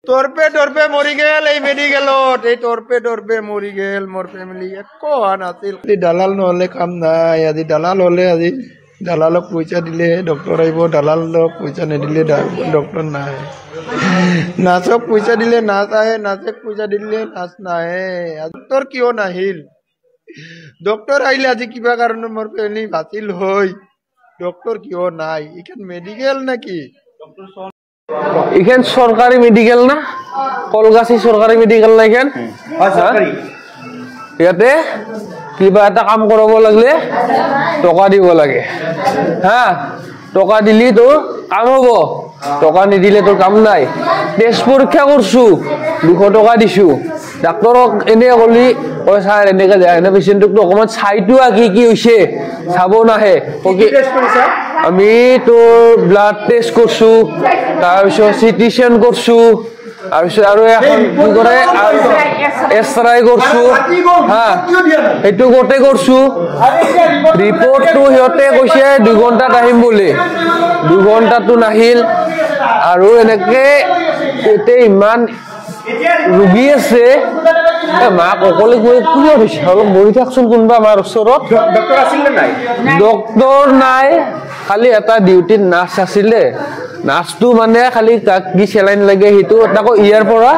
তৰপে মৰি গেল এই মেডিকেলত এই তৰপে মৰি গেল মোৰ ফেমিলি একো হোৱা নাছিল দালাল নহলে কাম নাই আজি দালাল হলে আজি দালালক পইচা দিলে ডক্টৰ আহিব দালালক পইচা নিদিলে ডক্টৰ নাহে নাচক পইচা দিলে নাচ আহে নাচক পইচা দিলে নাচ নাহে ডক্টৰ কিয় নাহিল ডক্টৰ আহিলে আজি কিবা কাৰণত মোৰ ফেমিলি বাতিল হয় ডক্টৰ কিয় নাই এইখন মেডিকেল নাকি ইখান সরকারি মেডিকেল না কলগাছি সরকারি মেডিকেল না ইখান ইয়াতে কিবা এটা কাম কৰাব লাগলে টকা দিব লাগে হ্যাঁ টকা দিলি তোর কাম হব টকা নিদিলে তোর কাম নাই টেস্ট পরীক্ষা করছু 200 টাকা দিছু ডাক্তরক এনে কলি কয় স্যার এনেকে যায় না পেশেন্টক তো অকমান চাইটো কি হইছে চাব নাহে কি টেস্ট কৰিছা আমি তোৰ ব্লাড টেস্ট কৰছু তাৰপিছত সিটি স্ক্যান কৰছু আৰু এখন কি কৰে এক্সৰাই কৰছু হ্যাঁ এটো গোটে কৰছু ৰিপোৰ্টটো হিয়তে কৈছে 2 ঘন্টাত আহিম বলে 2 ঘন্টাটো নাহিল আৰু এনেকে এতে ইমান ৰোগী আছে মাক অকলে গৈ কিয় হৈছে অলপ বহি থাকচোন কোনবা আমাৰ ওচৰত ডক্টৰ আছিল নাই ডক্টৰ নাই খালি এটা ডিউটিত নাৰ্ছ আছিলে নাৰ্ছটো মানে খালি কি সেলাইন লাগে হেতু তাকো ইয়াৰ পৰা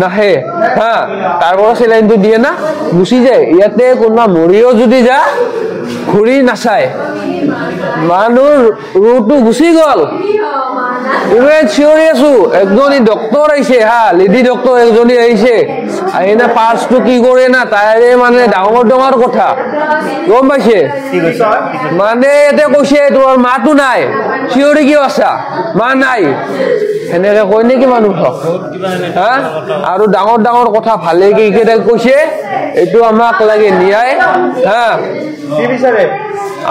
নাহে হা তাৰ পৰা সেলাইনটো দিয়ে না গুচি যায় ইয়াতে কোনবা মৰিও যদি যা ঘুৰি নাচায় মানুহ ৰুটো গুচি গল ইভেন চিঞৰি আছো একজনী ডক্টৰ আহিছে হা লেডি ডক্টৰ একজনী আহিছে আইনা পাৰ্চটো কি কৰে না তাইৰে মানে ডাঙৰ কথা গম পাইছে মানে এতে কৈছে তোমাৰ মাটো নাই চিঞৰি কিয় আছা মা নাই এনেকে কয় নেকি মানুহ হা আৰু ডাঙৰ কথা ভালে কি কৈছে এইটো আমাক লাগে ন্যায় হা কি বিচাৰে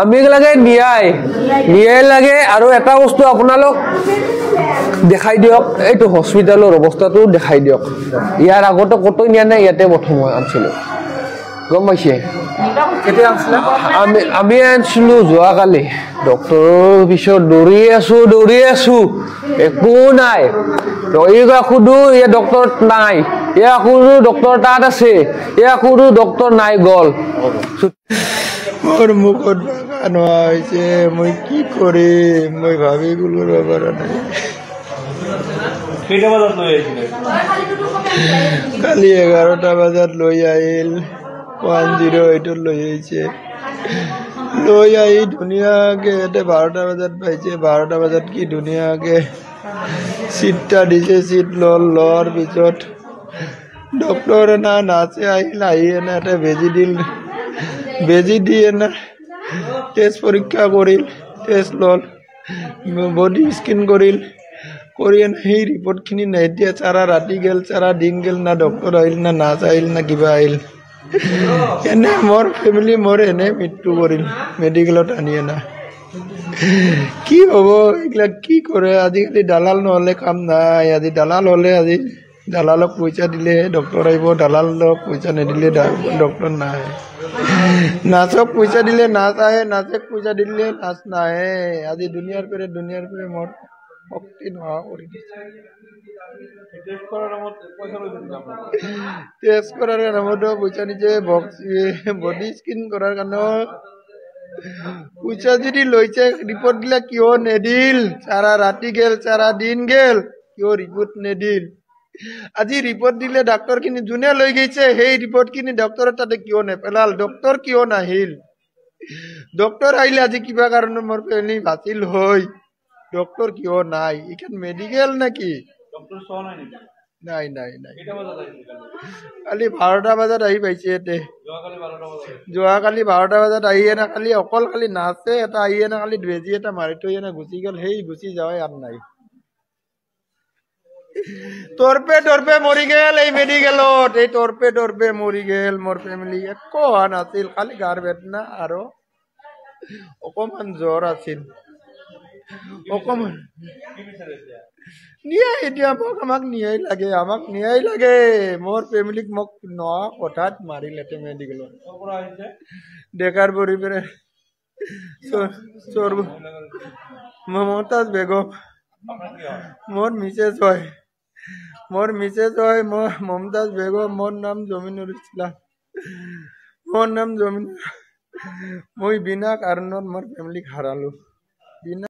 আমি লাগে ন্যায় লাগে আৰু এটা বস্তু আপোনালোক দেখাই দিয়ক এইটো হস্পিটালৰ অৱস্থাটো দেখাই দিয়ক ইয়াৰ আগতে কতই নিয়া নাই ইয়াতে প্ৰথম আনছিলো গম পাইছে কেতিয়া আনছিলা আমি আনছিলো যোৱাকালি ডক্টৰৰ পিছত দৌৰি আছো একো নাই ৰইগা খুদু ইয়া ডক্টৰ নাই ইয়া খুদু ডক্টৰ তাত আছে ইয়া খুদু ডক্টৰ নাই গল মোৰ মুখত নোৱা হৈছে মই কি কৰিম মই ভাবি গলো ৰবাৰ নাই কালি 11টা বজাত লৈ আহিল 108 লৈ আহিছে লৈ আহি ধুনীয়াকে ইয়াতে 12টা বজাত পাইছে 12টা বজাত কি ধুনীয়াকে চিটটা দিছে চিট লোৱাৰ পিছত ডক্টৰ না নাচে আহি এনে এটা বেজি দিয়ে না টেষ্ট পৰীক্ষা কৰিল টেষ্ট লল বডি স্ক্যান কৰিল কৰি সেই ৰিপৰ্টখিনি নাই দিয়া চাৰা ৰাতি গেল চাৰা দিন গেল না ডক্টৰ আহিল না নাচ আহিল না কিবা আহিল এনে মোৰ ফেমিলি মোৰ এনে মৃত্যু কৰিল মেডিকেলত আনিয়ে না কি হ'ব এইবিলাক কি কৰে আজিকালি দালাল নহলে কাম নাই আজি দালাল হলে আজি দালালক পইচা দিলে ডক্টৰ আহিব দালালক পইচা নিদিলে ডক্টৰ নাহে নাচক পইচা দিলে নাচ আহে নাচক পইচা দিলে নাচ নাহে আজি দুনিয়াৰ পৰে মোৰ শক্তি নোহোৱা কৰি দিছে টেষ্ট কৰাৰ নামতো পইচা নিছে বডি স্ক্যান কৰাৰ কাৰণে পইচা যদি লৈছে ৰিপৰ্ট দিলে কিয় নেদিল চাৰা ৰাতি গেল চাৰা দিন গেল কিয় ৰিপৰ্ট নেদিল আজি ৰিপৰ্ট দিলে ডাক্তৰখিনি যোনে লৈ গৈছে সেই ৰিপৰ্টখিনি ডক্টৰৰ তাতে কিয় নেপেলাল ডক্টৰ কিয় নাহিল ডক্টৰ আহিলে আজি কিবা কাৰণত মোৰ ফেমিলি বাতিল হয় ডক্টৰ কিয় নাই এইখন মেডিকেল নাকি নাই কালি 12টা বজাত আহি পাইছে ইয়াতে যোৱাকালি 12টা বজাত আহি এনে খালি অকল খালি নাচে এটা আহি এনে খালি বেজি এটা মাৰি থৈ এনে গুচি গ'ল সেই গুচি যাৱাই আৰ নাই তৰপে মৰি গেল এই মেডিকেলত এই তৰপে মৰি গেল মোৰ ফেমিলি একো হোৱা নাছিল খালি গাৰ বেদনা আৰু অকমান জ্বৰ আছিল অকমান নিয়াই এতিয়া আমাক নিয়াই লাগে মোৰ ফেমিলিক মোক নোৱা কথাত মাৰিলেতে মেডিকেলত ডেকাৰ বৰি পেৰে মমতাজ বেগম মোর মিসেস হয় মোর মিসেস হয় মমতাজ বেগম, মোর নাম জমিনুর ইসলাম, মোর নাম জমিনুর। মুই বিনা কারণত মোর ফ্যামিলি হারালো। বিনা